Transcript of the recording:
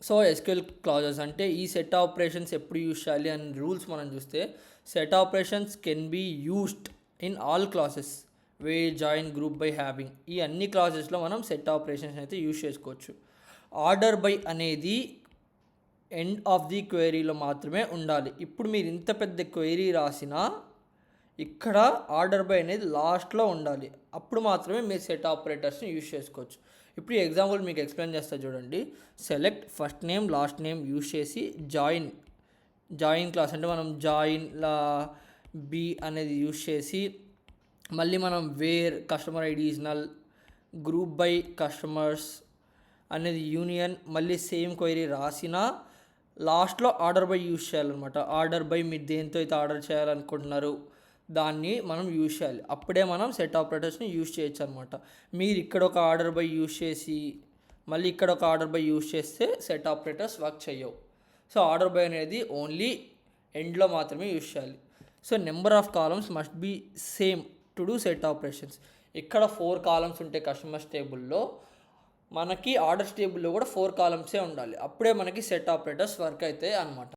So SQL clauses అంటే ఈ set operations ఎప్పుడు యూజ్ చేయాలి అని రూల్స్ మనం చూస్తే, set operations can be used in all classes where join group by having. ఈ అన్ని క్లాసెస్లో మనం సెట్ ఆపరేషన్స్ అయితే యూజ్ చేసుకోవచ్చు. ఆర్డర్ బై అనేది ఎండ్ ఆఫ్ ది క్వైరీలో మాత్రమే ఉండాలి. ఇప్పుడు మీరు ఇంత పెద్ద క్వైరీ రాసినా ఇక్కడ ఆర్డర్ బై అనేది లాస్ట్లో ఉండాలి. అప్పుడు మాత్రమే మీరు సెట్ ఆపరేటర్స్ని యూజ్ చేసుకోవచ్చు. ఇప్పుడు ఈ ఎగ్జాంపుల్ మీకు ఎక్స్ప్లెయిన్ చేస్తా చూడండి. Select first name last name use చేసి జాయిన్ క్లాస్ అంటే మనం జాయిన్ బి అనేది యూజ్ చేసి, మళ్ళీ మనం wear customer ID is null, group by customers అనేది యూనియన్, మళ్ళీ సేమ్ క్వైరీ రాసిన లాస్ట్లో ఆర్డర్ బై యూజ్ చేయాలన్నమాట. ఆర్డర్ బై మీరు దేంతో అయితే ఆర్డర్ చేయాలనుకుంటున్నారు దాన్ని మనం యూజ్ చేయాలి. అప్పుడే మనం సెట్ ఆపరేటర్స్ని యూజ్ చేయొచ్చు అనమాట. మీరు ఇక్కడ ఒక ఆర్డర్ బై యూజ్ చేసి మళ్ళీ ఇక్కడ ఒక ఆర్డర్ బై యూజ్ చేస్తే సెట్ ఆపరేటర్స్ వర్క్ చేయవు. సో ఆర్డర్ బై అనేది ఓన్లీ ఎండ్లో మాత్రమే యూజ్ చేయాలి. So number of columns must be same to do set operations. ఇక్కడ 4 కాలమ్స్ ఉంటాయి కస్టమర్స్ టేబుల్లో, మనకి ఆర్డర్స్ టేబుల్లో కూడా 4 కాలమ్సే ఉండాలి. అప్పుడే మనకి సెట్ ఆపరేటర్స్ వర్క్ అవుతాయి అనమాట.